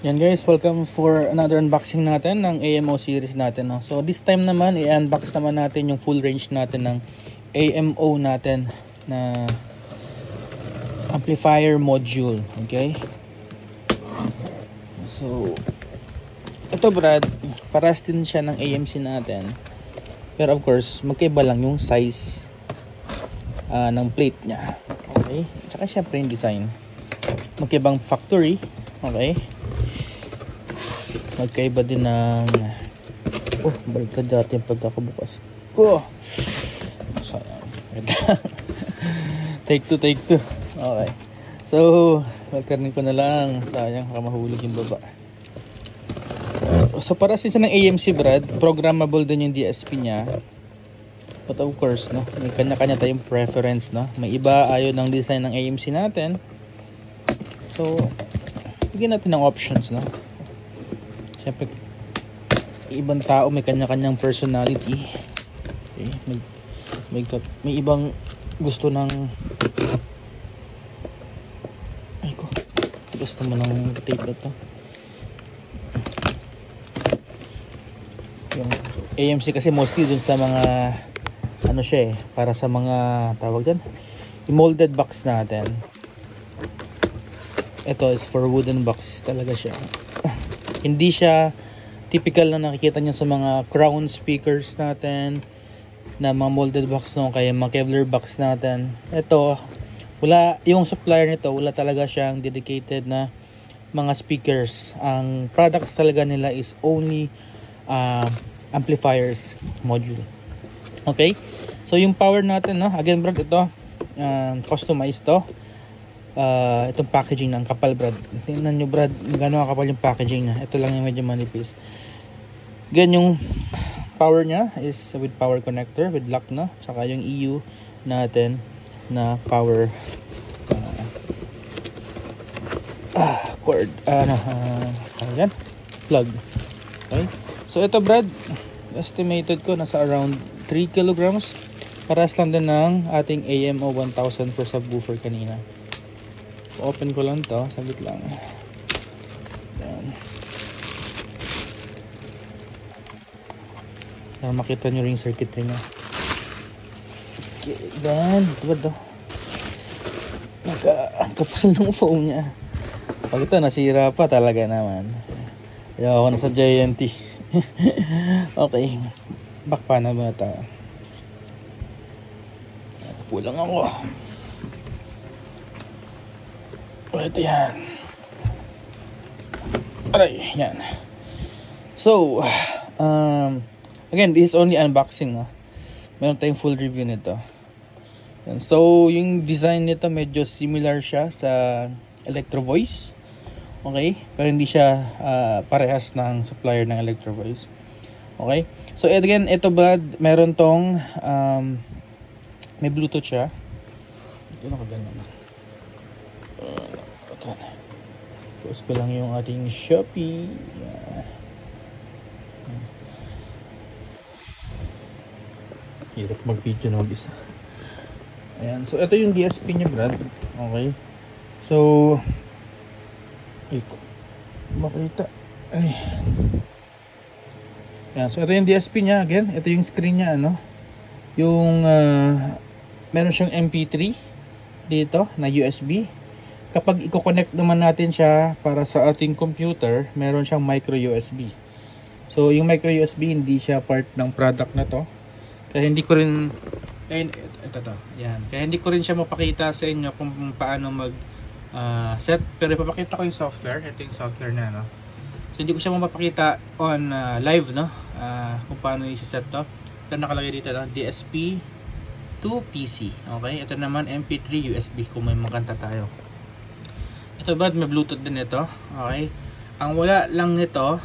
Yan guys, welcome for another unboxing natin ng AMO series natin. No? So this time naman, i-unbox naman natin yung full range natin ng AMO natin na amplifier module. Okay? So, ito Brad, paras din siya ng AMC natin. Pero of course, magkaiba lang yung size ng plate niya. Okay? Tsaka syempre yung design. Magkaibang factory. Okay? Magkaiba din ng baliktad dati yung pagkakabukas ko. Take two. Okay. So, welcome ko na lang. Sayang mahulog yung baba. So, para siya ng AMC Brad, programmable din yung DSP niya. But of course, no, may kanya-kanya tayong preference, no. May iba ayaw ng design ng AMC natin. So, bigyan natin ng options, no. Siyempre, ibang tao may kanya-kanyang personality. Okay? May ibang gusto ng tigas naman ng tape na to. Yung AMC kasi mostly dun sa mga ano siya para sa mga tawag dyan, yung molded box natin. Ito is for wooden box talaga siya. Hindi siya typical na nakikita nyo sa mga crown speakers natin na mga molded box, no, kaya mga Kevlar box natin. Ito, wala, yung supplier nito, wala talaga siyang dedicated na mga speakers. Ang products talaga nila is only amplifiers module. Okay? So yung power natin, no, again Brad, ito customized to. Itong packaging ng kapal Brad. Tingnan nyo Brad, gano'n kapal yung packaging na. Ito lang yung medyo manipis. Ganyan yung power nya is with power connector with lock, no? Tsaka yung EU natin na power cord, ayan, plug. Okay, so ito Brad, estimated ko nasa around 3 kilograms. Paras lang din ng ating AMO 1000 for subwoofer kanina. So, open ko lang to, saglit lang. Ayan. Para makita nyo rin yung circuitry nya. Okay, then ito ang kapal ng foam nya. Pag ito nasira pa talaga naman. Ayaw ako na sa JNT. Okay, back pa na muna tayo. Pulang ako. Ito yan. Aray, yan. So, again, this is only unboxing, no? Meron tayong full review nito. And so, yung design nito medyo similar siya sa Electro Voice. Okay? Pero hindi siya parehas ng supplier ng Electro Voice. Okay? So, again, ito Brad, meron tong may Bluetooth siya. Ito na kaganda na. Post ko lang yung ating Shopee. Hirap mag-video na mag-isa. Ayan. So, ito yung DSP niya, Brad. Okay. So, makita. Ay. Ayan. So, ito yung DSP niya. Again, ito yung screen niya, ano. Yung, meron siyang MP3 dito na USB. Kapag i-connect naman natin siya para sa ating computer, meron siyang micro USB. So, yung micro USB hindi siya part ng product na to. Kaya hindi ko rin yan. Kaya hindi ko rin siya mapakita sa inyo kung paano mag set, pero ipapakita ko yung software. Ito yung software na, no. So, hindi ko siya mapapakita on live, no, kung paano i-set to. Ito nakalagay dito, no, DSP to PC. Okay, ito naman MP3 USB kung may makanta tayo. Ito ba, may Bluetooth din ito. Okay. Ang wala lang nito,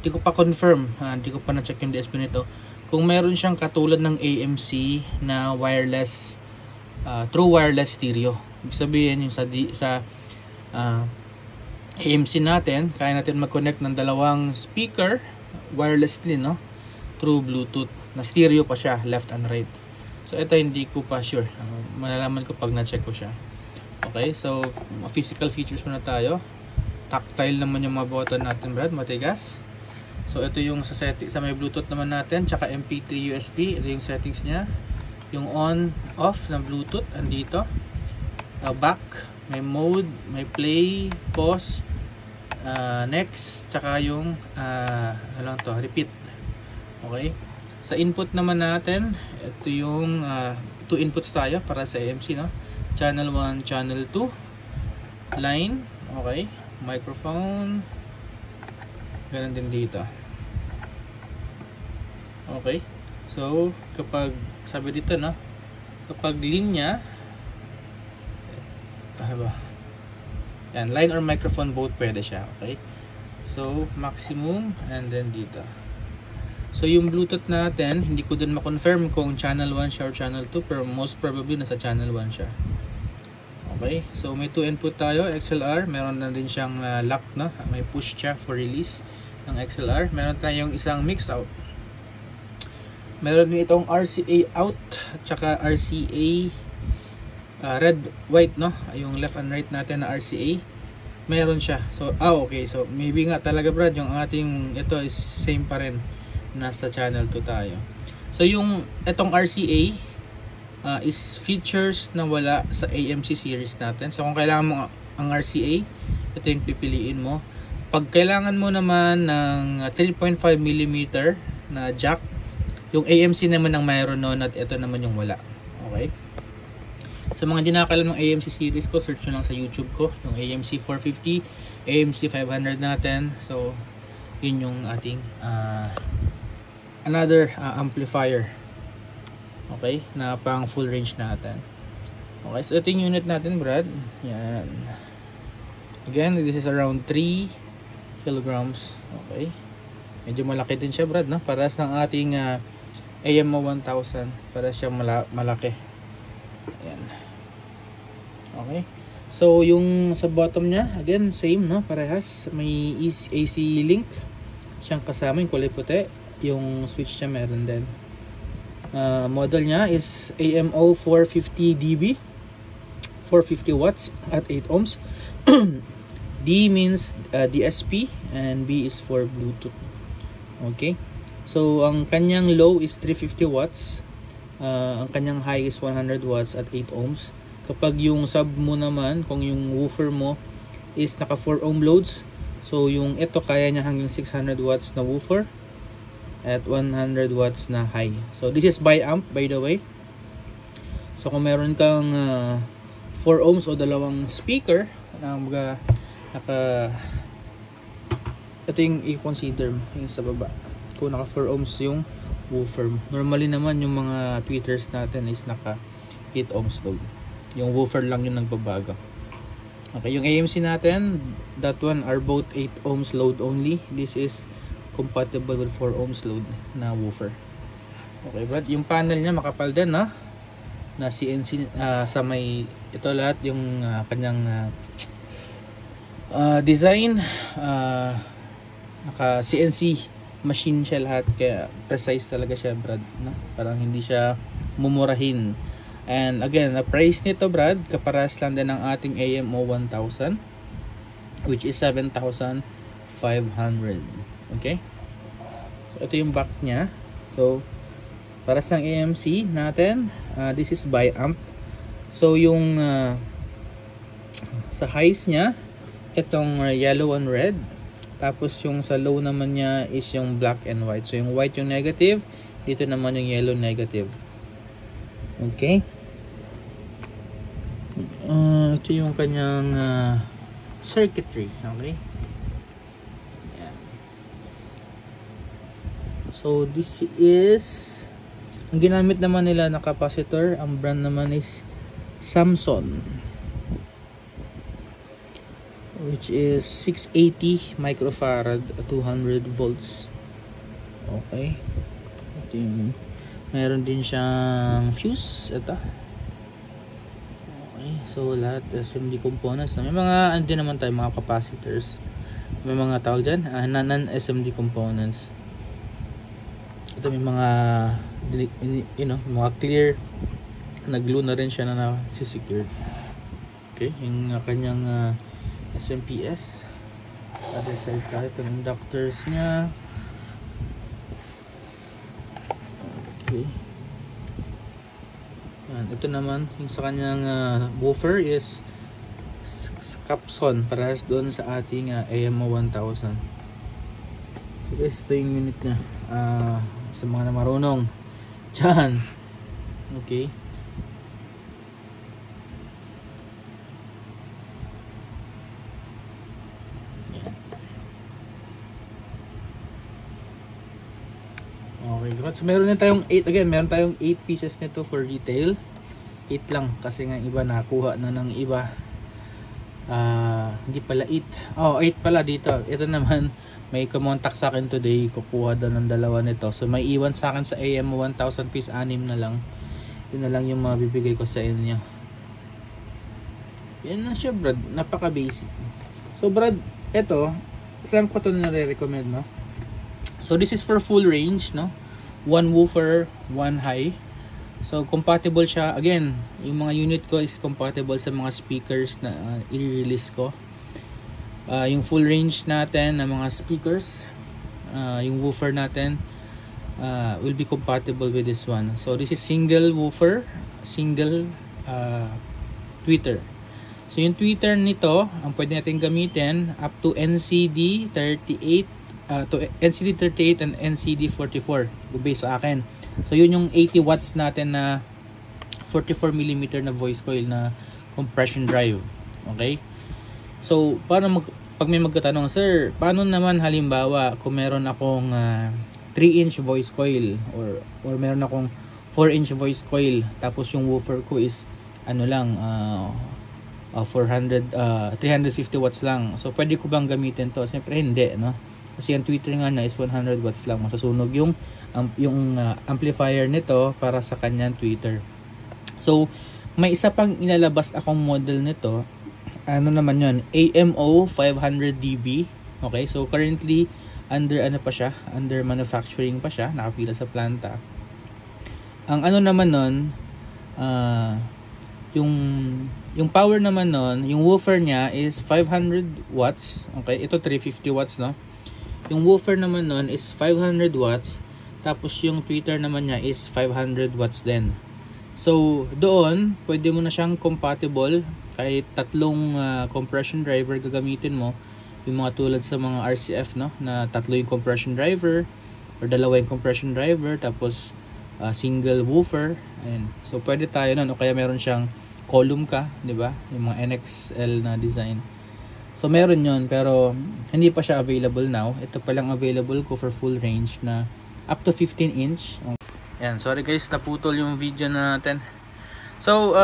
di ko pa confirm, di ko pa na-check yung DSP nito. Kung meron siyang katulad ng AMC na wireless, true wireless stereo. Ibig sabihin yung sa AMC natin, kaya natin mag-connect ng dalawang speaker wirelessly, no? Through Bluetooth. Na stereo pa siya, left and right. So ito hindi ko pa sure. Malalaman ko pag na-check ko siya. Okay, so physical features muna tayo. tactile naman yung mga button natin, Brad, matigas. So ito yung sa setting, sa may Bluetooth naman natin, tsaka MP3 USB, ito yung settings niya. Yung on, off ng Bluetooth, andito. Back, may mode, may play, pause, next, tsaka yung ano lang to, repeat. Okay. Sa input naman natin, ito yung 2 inputs tayo para sa AMC, no? Channel 1, channel 2, line, okay, microphone, ganun din dito. Okay, so kapag sabi dito, no, kapag linya, yan, line or microphone, both pwede siya. Okay, so maximum, and then dito. So yung Bluetooth natin, hindi ko din ma-confirm kung channel 1 siya or channel 2, pero most probably nasa channel 1 siya. Okay, so may 2 input tayo, XLR, meron na din siyang lock, no? May push siya for release ng XLR. Meron tayong isang mix out. Meron din itong RCA out at saka RCA red, white, no? Yung left and right natin na RCA. Meron siya. So, okay. So, maybe nga talaga, Brad, yung ating ito is same pa rin. Nasa channel 2 tayo. So, yung itong RCA is features na wala sa AMC series natin. So kung kailangan mo ang RCA, ito yung pipiliin mo. Pag kailangan mo naman ng 3.5mm na jack, yung AMC naman ang mayroon noon at ito naman yung wala. Okay? Sa mga di nakakalam ng AMC series ko, search nyo lang sa YouTube ko, yung AMC 450, AMC 500 natin. So yun yung ating another amplifier. Okay, na pang full range natin. Okay, so ito yung unit natin, Brad. Yan. Again, this is around 3 kilograms. Okay. Medyo malaki din siya, Brad, no? Paras ng ating AMO 1000. Paras siya malaki. Ayan. Okay. So, yung sa bottom niya, again, same, no? Parehas. May AC link siyang kasama, yung kulay puti. Yung switch niya meron din. Model niya is AMO 450 dB, 450 watts at 8 ohms. D means DSP and B is for Bluetooth. Okay, so ang kanyang low is 350 watts, ang kanyang high is 100 watts at 8 ohms. Kapag yung sub mo naman, kung yung woofer mo is naka 4 ohm loads, so yung ito kaya niya hanggang 600 watts na woofer at 100 watts na high. So this is bi-amp, by the way. So kung meron kang 4 ohms o dalawang speaker na ito yung i-consider yung sa baba. Kung naka 4 ohms yung woofer. Normally naman yung mga tweeters natin is naka 8 ohms load. Yung woofer lang yung nagbabago. Okay, yung AMC natin, that one are both 8 ohms load only. This is compatible with 4 ohms load na woofer. Okay, Brad, yung panel niya makapal din, no? Na CNC sa may ito lahat yung kanyang design, naka CNC machine siya lahat, kaya precise talaga siya, Brad, no? Parang hindi siya mumurahin. And again, the price nito, Brad, kaparas lang din ng ating AMO 1000, which is 7,500. Okay, so ito yung back niya. So para sa AMC natin, this is bi-amp. So yung sa highs niya, itong yellow and red. Tapos yung sa low naman niya is yung black and white. So yung white yung negative, dito naman yung yellow negative. Okay, ito yung kanyang circuitry. Okay, so this is, ang ginamit naman nila na capacitor, ang brand naman is Samson, which is 680 microfarad, 200 volts. Okay, ito yung, meron din siyang fuse. Ito. Okay, so lahat SMD components. May mga andin naman tayo mga capacitors, may mga tawag dyan, non-SMD components. Ito may mga mga clear, nag-glue na rin siya na nasi-secured. Okay, yung kanyang SMPS. Other side tayo, itong inductors niya. Okay. Yan. Ito naman, yung sa kanyang woofer is Capson, parehas doon sa ating AMO 1000. So guys, ito yung unit niya. Sa mga na marunong dyan. Okay. Okay, so meron din tayong 8 again, meron tayong 8 pieces nito for retail. 8 lang kasi nga iba nakuha na ng iba. Hindi pala 8. Oh, 8 pala dito. Ito naman may kumontak sa akin today, kukuha daw ng dalawa nito. So may iwan sa akin sa AM 1000 piece, 6 na lang. Yun na lang yung mabibigay ko sa inyo. Yan na siya, Brad. Napaka basic. So Brad, ito, saan ko ito nare-recommend, no? So this is for full range, no? One woofer, one high. So compatible siya. Again, yung mga unit ko is compatible sa mga speakers na i-release ko. Yung full range natin ng mga speakers, yung woofer natin will be compatible with this one. So this is single woofer, single tweeter. So yung tweeter nito, ang pwede natin gamitin up to NCD 38 to NCD 38 and NCD 44 based sa akin. So yun yung 80 watts natin na 44mm na voice coil na compression drive. Okay? So pag may magtatanong, sir, paano naman halimbawa kung meron akong 3-inch voice coil or meron akong 4-inch voice coil tapos yung woofer ko is ano lang 350 watts lang. So pwede ko bang gamitin to? Siyempre hindi, no? Kasi ang tweeter nga na is 100 watts lang. Masusunog yung amplifier nito para sa kanyang tweeter. So may isa pang inalabas akong model nito. Ano naman yun? AMO 500dB. Okay, so currently under under manufacturing pa siya, nakapila sa planta. Ang ano naman nun, yung power naman nun, yung woofer niya is 500 watts. Okay, ito 350 watts, no? Yung woofer naman nun is 500 watts. Tapos yung tweeter naman niya is 500 watts din. So doon, pwede mo na siyang compatible kahit tatlong compression driver gagamitin mo. Yung mga tulad sa mga RCF, no, na tatlo yung compression driver or dalawa yung compression driver tapos single woofer. Ayan. So pwede tayo nun, o kaya meron siyang column ka, di ba? Yung mga NXL na design. So meron yon, pero hindi pa siya available now. Ito pa lang available ko for full range na up to 15 inch. Yan, sorry guys, naputol yung video natin. So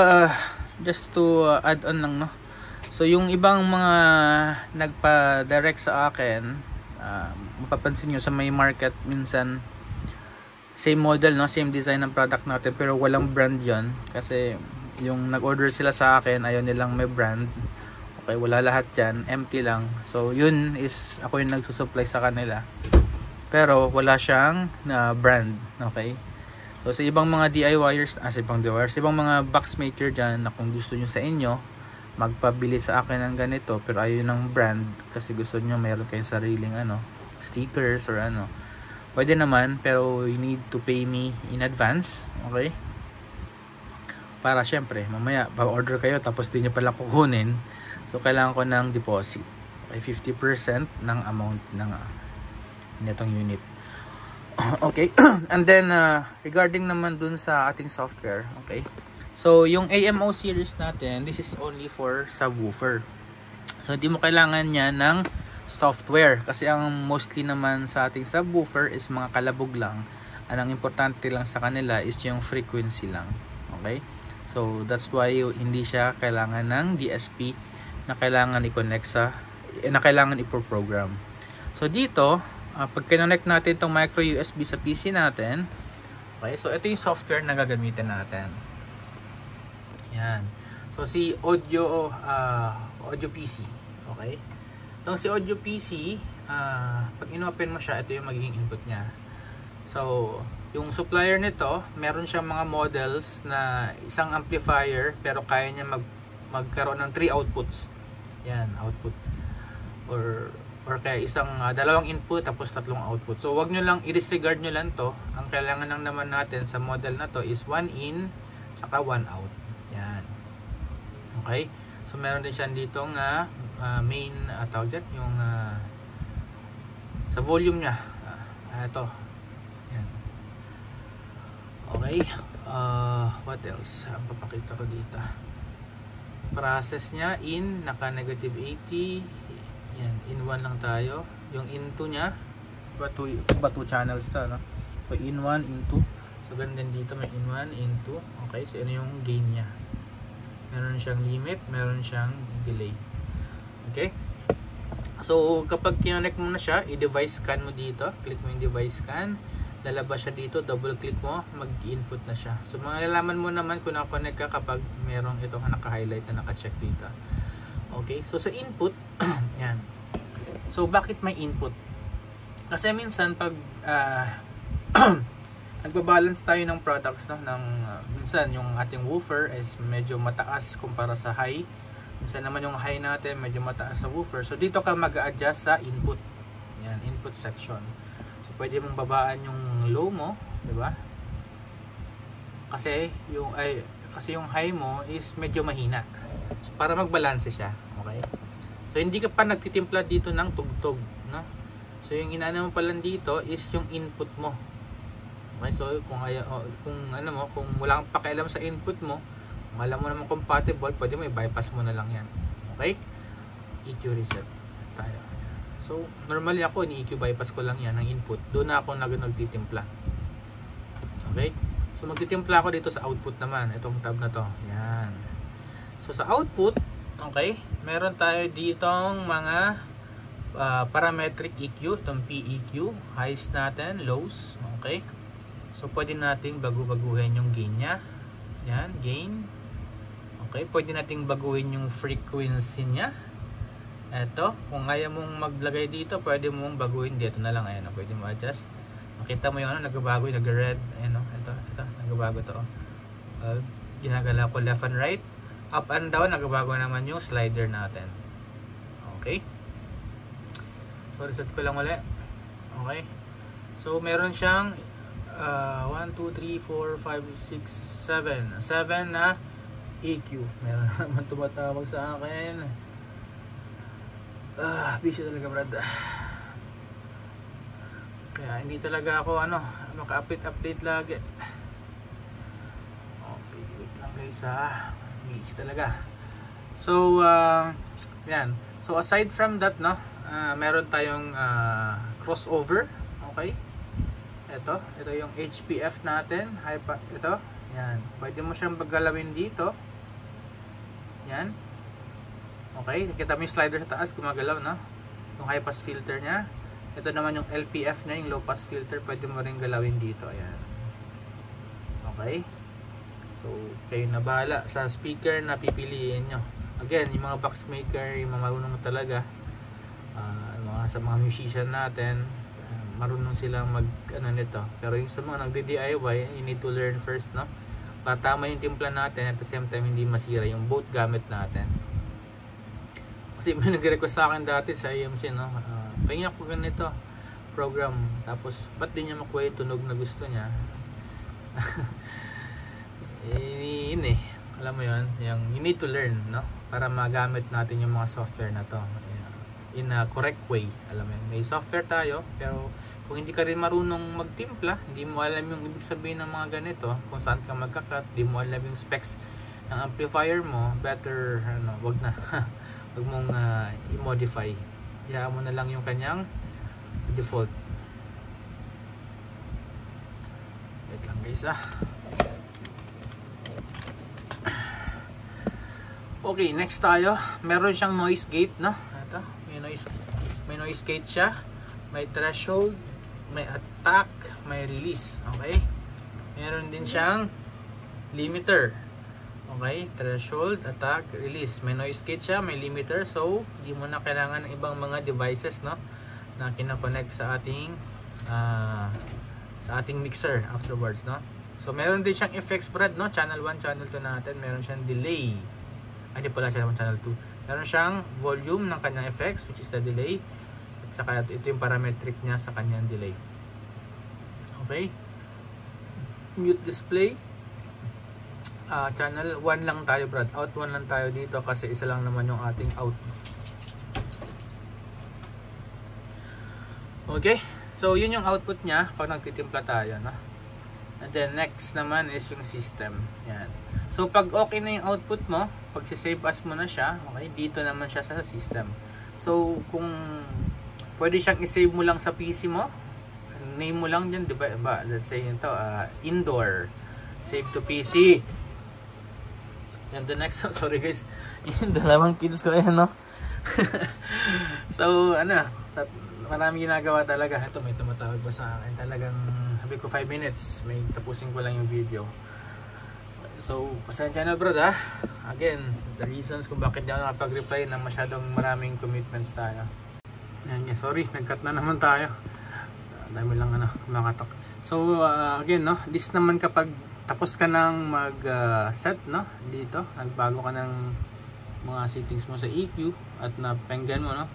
just to add on lang, no. So yung ibang mga nagpa-direct sa akin, mapapansin nyo sa may market minsan same model, no, same design ng product natin pero walang brand yon. Kasi yung nag-order sila sa akin, ayaw nilang may brand. Okay, wala lahat yan, empty lang. So yun is ako yung nagsusupply sa kanila. Pero wala siyang brand, okay? So sa ibang mga DIYers, ibang mga box maker dyan na kung gusto nyo sa inyo, magpabili sa akin ng ganito pero ayaw ng brand kasi gusto nyo mayroon kayong sariling stickers or pwede naman, pero you need to pay me in advance, okay? Para syempre mamaya pa-order kayo tapos di nyo pala kukunin. So kailangan ko ng deposit, okay, 50% ng amount ng nitong unit. Okay. And then regarding naman dun sa ating software, okay, so yung AMO series natin, this is only for subwoofer. So hindi mo kailangan niya ng software kasi ang mostly naman sa ating subwoofer is mga kalabog lang. Ang importante lang sa kanila is yung frequency lang. Okay, so that's why hindi siya kailangan ng DSP na kailangan i-connect na kailangan i-program. So dito, pag kinonect natin itong micro USB sa PC natin, okay, so ito yung software na gagamitin natin. Yan. So si audio PC, okay? Itong si audio PC, pag inopen mo siya, ito yung magiging input niya. So yung supplier nito, meron siyang mga models na isang amplifier pero kaya niya magkaroon ng 3 outputs. Yan, output or or kaya dalawang input tapos tatlong output. So wag nyo lang i-disregard nyo lang to. Ang kailangan lang naman natin sa model na to is 1 in saka 1 out. Yan. Okay? So meron din siya dito nga main tawag dyan, yung sa volume niya. Ito. Yan. Okay. What else? Papakita ko dito. Process niya in naka negative 80. Yan, in 1 lang tayo. Yung in 2 niya, ba 2 channels to, no? So in 1, in 2. So ganun din dito, may in 1, in 2. Okay, so ano yung gain niya? Meron siyang limit, meron siyang delay. Okay? So kapag kinonect mo na siya, i-device scan mo dito. Click mo yung device scan. Lalabas siya dito, double click mo, mag-input na siya. So malalaman mo naman kung naka-connect ka kapag merong itong naka-highlight na naka-check dito. Okay, so sa input, yan. So bakit may input? Kasi minsan pag nagba-balance tayo ng products, no, minsan yung ating woofer is medyo mataas kumpara sa high. Minsan naman yung high natin medyo mataas sa woofer. So dito ka mag-a-adjust sa input. Yan, input section. So pwede mong babaan yung low mo, 'di ba? Kasi yung high mo is medyo mahina. So, para magbalanse siya, okay? So hindi ka pa nagtitimpla dito ng tugtog, no? So yung inaano mo pa lang dito is yung input mo. Okay, so kung wala kang pakialam sa input mo, kung alam mo naman compatible, pwede mo i-bypass mo na lang 'yan. Okay? EQ reset tayo. So normally ako ni-EQ bypass ko lang 'yan ng input. Doon na ako nagtitimpla. Okay? So magtitimpla ako dito sa output naman, itong tab na 'to. Yan. So sa output, okay, meron tayo ditong mga parametric EQ, itong PEQ, highs natin, lows, okay. So pwede nating baguhin yung gain niya. Yan, gain. Okay, pwede nating baguhin yung frequency niya. Ito, kung ayaw mong maglagay dito, pwede mong baguhin dito na lang. Ayan, pwede mo adjust. Makita mo yung nagbabago, nag-red, ayan, ito, nagbabago to. Ginagala ko left and right. Up and down, nagbabago naman yung slider natin. Okay. So, reset ko lang ulit. Okay. So, meron siyang 1, 2, 3, 4, 5, 6, 7. 7 na EQ. Meron naman tumatawag sa akin. Busy talaga, Brad. Kaya hindi talaga ako maka-update lagi. Okay, wait lang guys busy talaga. So yan. So aside from that, no, meron tayong crossover. Okay, ito yung HPF natin. Ito, yan, pwede mo siyang bagalawin dito. Yan, okay, nakita mo yung slider sa taas gumagalaw, no, yung high pass filter nya. Ito naman yung LPF nya, yung low pass filter, pwede mo rin galawin dito. Ayan. Okay. So, kayo na bahala sa speaker na pipiliin nyo. Again, yung mga box maker, yung mga marunong talaga, sa mga musician natin, marunong silang nito. Pero yung sa mga nagdi-DIY, you need to learn first, no? Para tama yung timpla natin, at the same time hindi masira yung both gamit natin. Kasi may nag-request sa akin dati sa AMC, no? Pahinga ko ganito program, tapos ba't di niya makuha yung tunog na gusto niya? Alam mo yun, yung you need to learn, no, para magamit natin yung mga software na to in a correct way. Alam mo yun, may software tayo, pero kung hindi ka rin marunong magtimpla, hindi mo alam yung ibig sabihin ng mga ganito, kung saan ka magkakat, hindi mo alam yung specs ng amplifier mo, better wag na. Wag mong i-modify. Hayaan mo na lang yung kanyang default. Wait lang guys Okay, next tayo. Meron siyang noise gate, no? Ito, may noise gate siya. May threshold, may attack, may release. Okay? Meron din siyang limiter. Okay, threshold, attack, release. May noise gate siya, may limiter. So, hindi mo na kailangan ng ibang mga devices, no, na kina-connect sa ating mixer afterwards, no. So, meron din siyang effects, Brad, no? Channel 1, channel 2 natin. Meron siyang delay. Hindi pala channel 1, channel 2. Meron siyang volume ng kanyang effects, which is the delay. At saka ito yung parametric niya sa kanyang delay. Okay. Mute display. Channel 1 lang tayo, Brad. Out 1 lang tayo dito kasi isa lang naman yung ating out. Okay. So, yun yung output niya pag nagtitimpla tayo, no? And then, next naman is yung system. Yan. So, pag okay na yung output mo, pag save as mo na siya, okay, dito naman siya sa system. So, kung pwede siyang isave mo lang sa PC mo, name mo lang dyan, diba? Let's say ito, indoor. Save to PC. And the next one, sorry guys, yung dalawang kids ko, ayan, no? So, marami ginagawa talaga. Ito, may tumatawag ba sa akin? Talagang, sabi ko 5 minutes, may tapusin ko lang yung video. So, pasensya na, bro, ha? Again, the reasons kung bakit di ako nakapag-reply na masyadong maraming commitments tayo. Ayan, sorry, nag-cut na naman tayo. Dami lang, makatok. So, again, no? This naman kapag tapos ka nang mag-set, no? Dito, nagbago ka ng mga settings mo sa EQ at napenggan mo, no?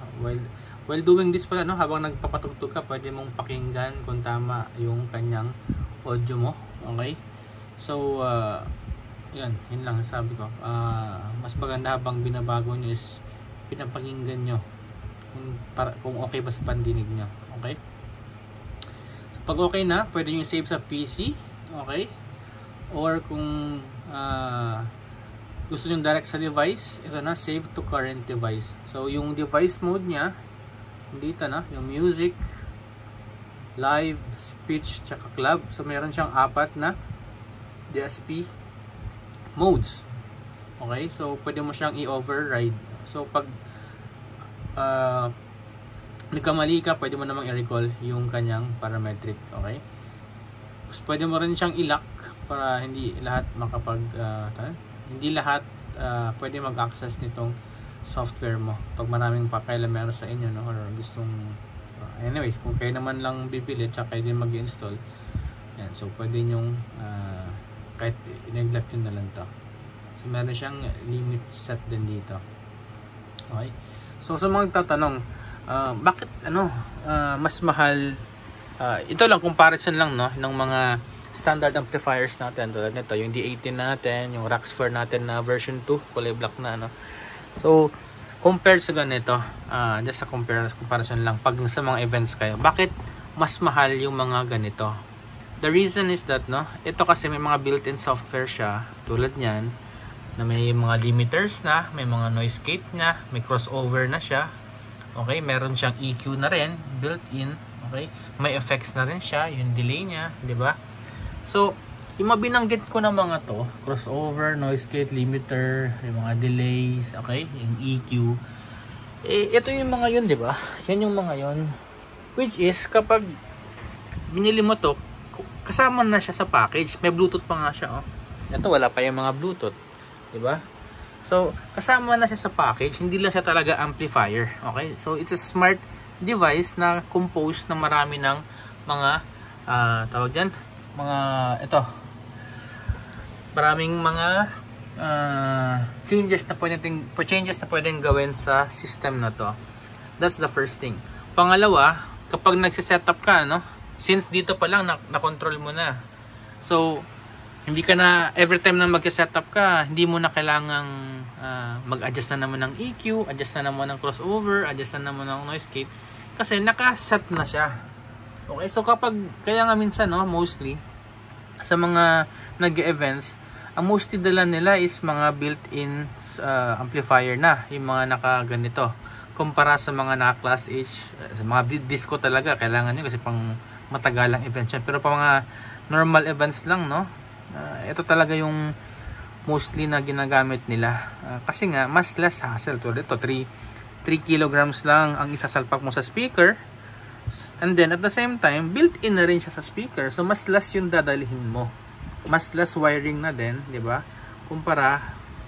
While doing this pala, no? Habang nagpapatugtog ka, pwede mong pakinggan kung tama yung kanyang audio mo. Okay? So, yun lang sabi ko. Mas maganda habang binabago nyo is pinapakinggan nyo kung okay ba sa pandinig nyo. Okay? So, pag okay na, pwede nyo save sa PC. Okay? Or kung gusto nyo direct sa device, ito na, save to current device. So, yung device mode nya, dito na, yung music, live, speech, tsaka club. So, meron siyang 4 na DSP modes. Okay? So, pwede mo siyang i-override. So, pag nagkamali ka, pwede mo namang i-recall yung kanyang parametric. Okay? So, pwede mo rin siyang i-lock para hindi lahat pwede mag-access nitong software mo pag maraming pakailan sa inyo, no? Or gustong anyways, kung kayo naman lang bibili tsaka kayo din mag-install, yan, so pwede nyong kahit i-neglect yun na lang to. So meron siyang limit set din dito. Okay, so sa mga tatanong, bakit mas mahal, ito lang comparison lang, no, ng mga standard amplifiers natin tulad nito, yung D18 natin, yung RAX4 natin na version 2, kulay black na, no. So compared sa ganito, just sa comparison lang, pag sa mga events kayo, bakit mas mahal yung mga ganito? The reason is that, no, ito kasi may mga built-in software siya tulad niyan, na may mga limiters na, may mga noise gate na, may crossover na siya. Okay, meron siyang EQ na rin built-in. Okay, may effects na rin siya, yung delay niya, di ba? So, yung mga binanggit ko na mga to, crossover, noise gate, limiter, yung mga delays, okay, yung EQ, ito yung mga yun, di ba? Yan yung mga yun, which is kapag binili mo to, kasama na siya sa package. May Bluetooth pa nga siya, oh. Ito wala pa yung mga Bluetooth, di ba? So, kasama na siya sa package, hindi lang siya talaga amplifier, okay? So, it's a smart device na composed ng marami ng mga tawag dyan, mga maraming mga changes na pwedeng gawin sa system na to. That's the first thing. Pangalawa, kapag nagse-setup ka, no, since dito pa lang na-control mo na, so hindi ka na every time na mag-setup ka, hindi mo na kailangang mag-adjust na naman ng EQ, adjust na naman ng crossover, adjust na naman ng noise gate, kasi naka-set na siya. Okay, so kapag, kaya nga minsan, no, mostly sa mga nag-events, ang mostly dala nila is mga built-in amplifier na, yung mga naka-ganito, kumpara sa mga naka-class H, sa mga disco talaga, kailangan nyo kasi pang matagalang events yan. Pero pa mga normal events lang, no, ito talaga yung mostly na ginagamit nila, kasi nga mas less hassle. Tulad ito, 3 kilograms lang ang isasalpak mo sa speaker, and then at the same time built-in na rin siya sa speaker, so mas less yung dadalhin mo, mas less wiring na din, di ba, kumpara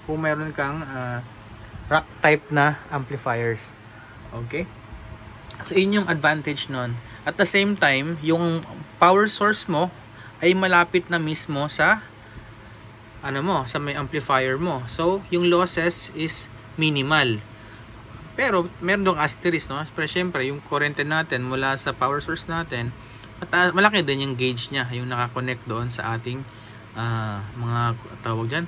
kung meron kang rack type na amplifiers. Okay, so yun yung advantage nun. At the same time, yung power source mo ay malapit na mismo sa sa may amplifier mo, so yung losses is minimal. Pero meron dong asterisk, no? Pero syempre, yung kurente natin mula sa power source natin, malaki din yung gauge niya, yung nakakonect doon sa ating mga tawag dyan,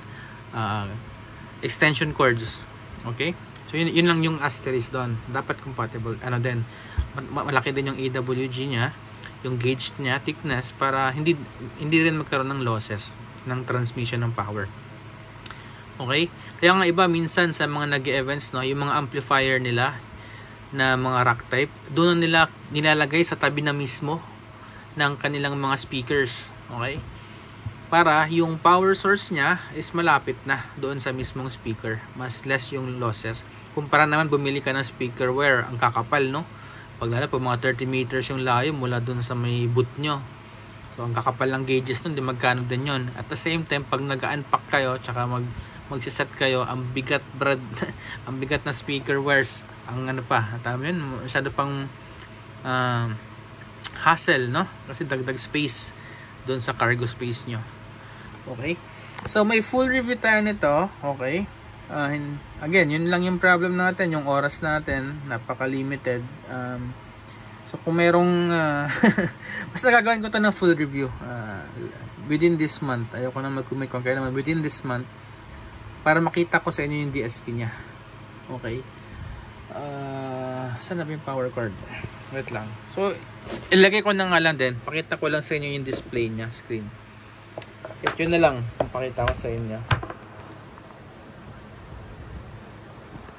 extension cords. Okay? So yun lang yung asterisk doon. Dapat compatible. Ano din, malaki din yung AWG niya, yung gauge niya, thickness, para hindi rin magkaroon ng losses ng transmission ng power. Okay? Kaya nga iba minsan sa mga nag-events, no, yung mga amplifier nila na mga rack type, doon nila nilalagay sa tabi na mismo ng kanilang mga speakers. Okay? Para yung power source niya is malapit na doon sa mismong speaker. Mas less yung losses. Kumpara naman bumili ka ng speaker wire, ang kakapal, no? Pag mga 30 meters yung layo mula doon sa may boot nyo. So ang kakapal ng gauges nun, di magkano din yun. At the same time, pag nag-unpack kayo, tsaka magsiset kayo, ang bigat brad, ang bigat na speaker wires, ang ano pa, tama yun, masyado pang hassle, no? Kasi dagdag space doon sa cargo space nyo. Okay? So may full review tayo nito. Okay? Again, yun lang yung problem natin, yung oras natin, napaka-limited. So kung merong basta gagawin ko to ng full review within this month. Ayoko na mag-commit kung kaya naman within this month, para makita ko sa inyo yung DSP nya. Okay? Saan na ba yung power cord? Wait lang. So ilagay ko na nga lang din, pakita ko lang sa inyo yung display nya, screen. Ito na lang ang pakita ko sa inyo.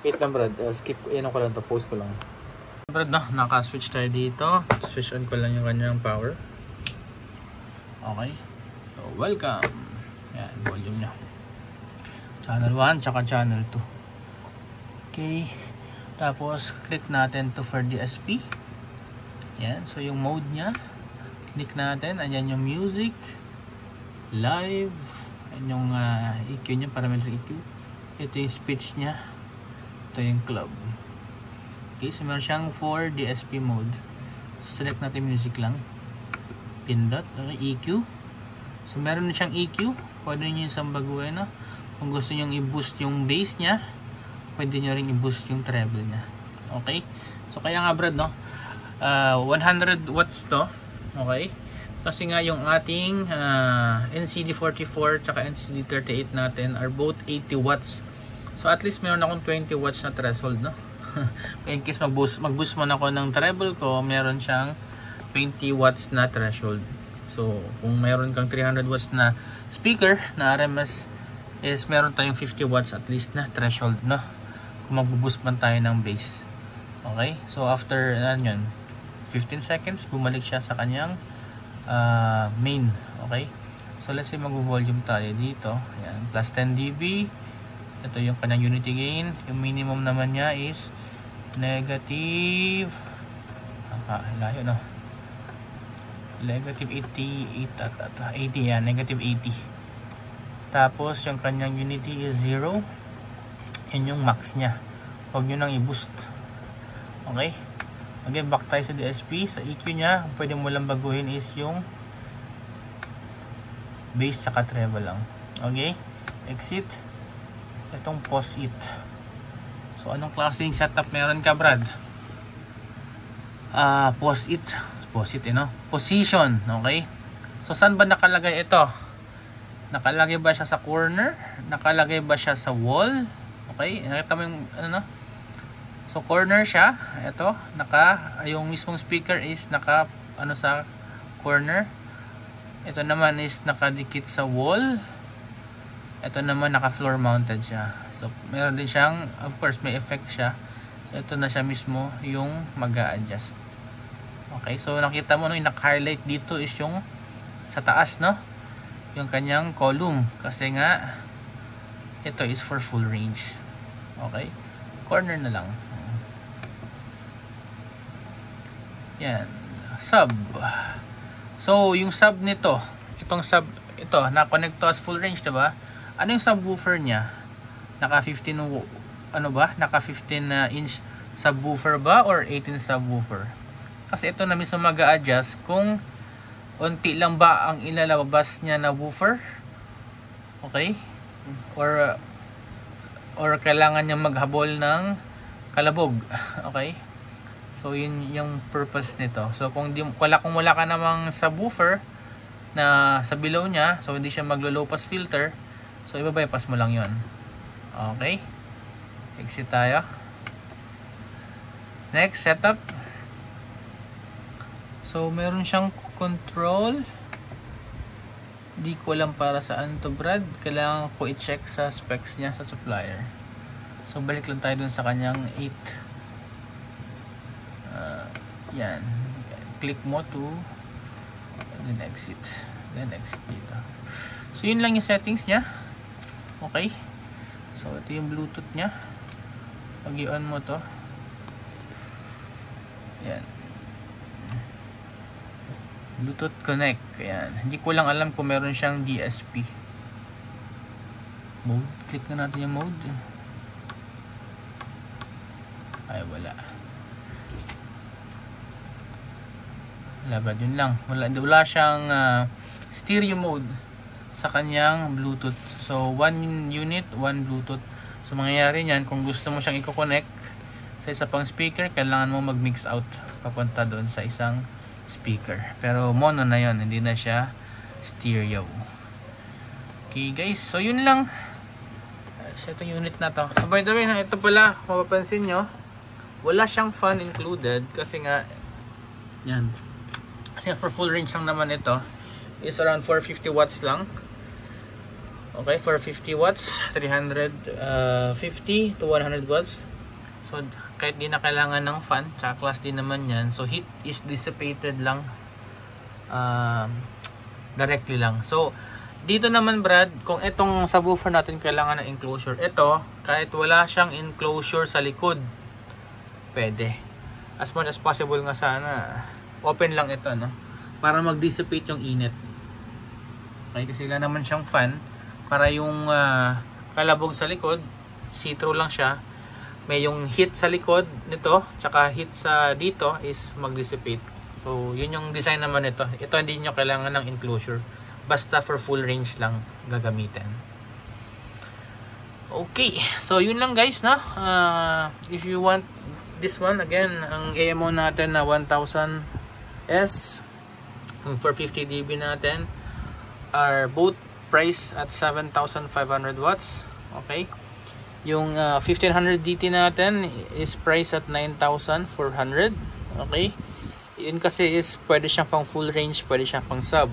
Wait lang Brad, skip ko, ko lang to, post ko lang Brad, no? Naka-switch tayo dito. Switch on ko lang yung kanyang power. Okay, so welcome. Yan, volume nya, channel 1 tsaka channel 2. Okay, tapos click natin to for DSP. Yan, so yung mode nya, click natin, ayan yung music, live, ayan yung EQ nya, parameter EQ. Ito yung speech nya, ito yung club. Okay, so meron siyang 4 DSP mode. So select natin music lang, pindot, okay, EQ. So meron na siyang EQ, pwede nyo yung sambaguhin, no? Kung gusto nyo i-boost yung bass nya, pwede nyo rin i-boost yung treble nya. Okay, so kaya nga Brad, no, 100 watts to. Okay, kasi nga yung ating NCD44 tsaka NCD38 natin are both 80 watts. So at least meron akong 20 watts na threshold, no? In case mag-boost man ako ng treble ko, meron siyang 20 watts na threshold. So kung meron kang 300 watts na speaker na RMS, is meron tayong 50 watts at least na threshold, no? Kung mag-boost man tayo ng bass. Okay, so after yun, 15 seconds, bumalik siya sa kanyang main. Okay, so let's say mag-volume tayo dito. Ayan, plus 10 dB. Ito yung kanyang unity gain. Yung minimum naman niya is negative, layo, no? Negative 80 yan, negative 80. Tapos yung kanyang unity is 0. Yun yung max nya. Huwag nyo nang i-boost. Okay, again, back tayo sa DSP. Sa EQ nya, pwede mo lang baguhin is yung bass tsaka treble lang. Okay, exit. Itong pause it. So anong klaseng setup meron ka Brad? Pause it, no? Position. Okay, so saan ba nakalagay ito? Nakalagay ba siya sa corner? Nakalagay ba siya sa wall? Okay, nakita mo yung ano, no? So corner siya. Ito, yung mismong speaker is naka sa corner. Ito naman is nakadikit sa wall. Ito naman naka floor mounted siya. So meron din siyang, of course may effect siya. So ito na siya mismo yung mag-a-adjust. Okay, so nakita mo, no, yung naka-highlight dito is yung sa taas, no? Yung kanyang column, kasi nga ito is for full range. Okay, corner na lang. Yan, sub. So yung sub nito, itong sub, ito na-connect to as full range, diba? Ano yung subwoofer niya? Naka 15 naka 15 inch subwoofer ba or 18 subwoofer? Kasi ito na mismo mag-a-adjust kung unti lang ba ang ilalabas niya na woofer, okay, or kailangan niya maghabol ng kalabog. Okay? So yun yung purpose nito. So kung wala ka namang subwoofer na sa below niya, so hindi siya maglo-low pass filter, so iba-bypass mo lang yun. Okay? Exit tayo. Next, setup. So meron siyang control. Di ko alam para saan to, Brad. Kailangan ko i-check sa specs niya sa supplier. So balik lang tayo dun sa kanyang 8. Yan. Click mo to, then exit. Then exit dito. So yun lang yung settings niya. Okay. So ito yung Bluetooth niya. Pag i-on mo to, yan, Bluetooth connect. Ayan. Hindi ko lang alam kung meron siyang DSP mode. Click na natin yung mode. Ay, wala. Yun lang. Wala siyang stereo mode sa kanyang Bluetooth. So, 1 unit, 1 Bluetooth. So, mangyayari niyan, kung gusto mo siyang i-connect sa isa pang speaker, kailangan mo mag-mix out papunta doon sa isang speaker. Pero mono na yon, hindi na siya stereo. Okay guys, so yun lang. Ito unit na to. So by the way, ito pala, mapapansin nyo, wala siyang fan included kasi nga, yan. Kasi for full range lang naman ito, is around 450 watts lang. Okay, 450 watts, 350 to 100 watts. So kahit di na kailangan ng fan, tsaka class din naman yan. So heat is dissipated lang, directly lang. So dito naman, Brad, kung itong subwoofer natin kailangan ng enclosure, ito kahit wala siyang enclosure sa likod, pwede. As much as possible nga sana open lang ito, no, para mag-dissipate yung init. Okay, kasi wala naman siyang fan, para yung kalabog sa likod, see-through lang siya. May yung heat sa likod nito, tsaka heat sa dito is mag-dissipate. So yun yung design naman nito. Ito hindi nyo kailangan ng enclosure, basta for full range lang gagamitin. Okay, so yun lang guys, no? If you want this one, again, ang AMO natin na 1000S, ang 450 dB natin are both priced at 7,500 watts. Okay, yung 1500 DT natin is priced at 9,400. Okay, yun kasi is pwede siyang pang full range, pwede siyang pang sub.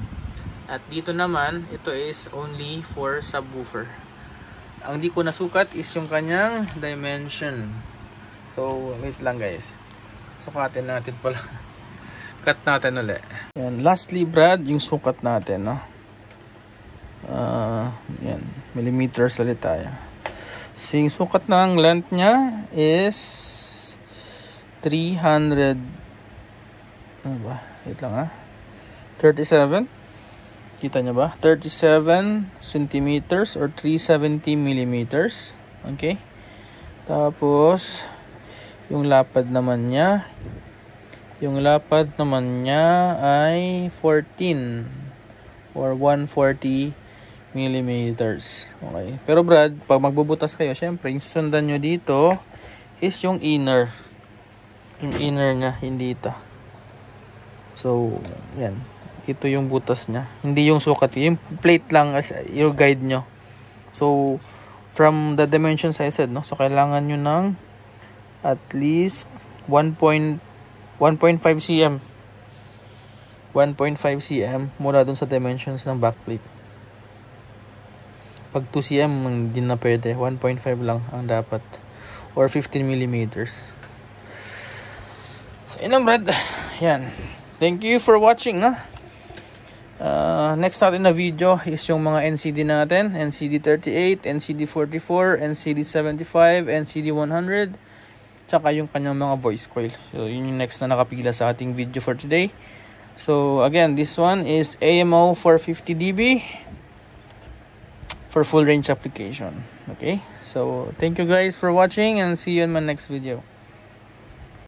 At dito naman, ito is only for subwoofer. Ang di ko nasukat is yung kanyang dimension. So wait lang guys, sukatin natin pala. Cut natin ulit. Yan, lastly, Brad, yung sukat natin, no? Yan, millimeters ulit tayo. So yung sukat ng length niya is 300, ano ba? Wait lang, 37. Kita nyo ba? 37 centimeters or 370 millimeters. Okay. Tapos yung lapad naman niya, ay 14 or 140 millimeters. Okay. Pero Brad, pag magbubutas kayo, syempre yung susundan nyo dito is yung inner. Yung inner niya, hindi ito. So, yan. Ito yung butas niya. Hindi yung sukat. Yung plate lang as your guide nyo. So, from the dimensions I said, no? So, kailangan nyo ng at least 1.5 cm. 1.5 cm mula dun sa dimensions ng backplate. Pag 2 cm, hindi na pwede. 1.5 lang ang dapat. Or 15 millimeters. So, yun lang, Brad. Yan. Thank you for watching, no? Next natin na video is yung mga NCD natin. NCD 38, NCD 44, NCD 75, NCD 100. Tsaka yung kanyang mga voice coil. So, yun yung next na nakapila sa ating video for today. So, again, this one is AMO 450 dB for full range application. Okay? So, thank you guys for watching and see you in my next video.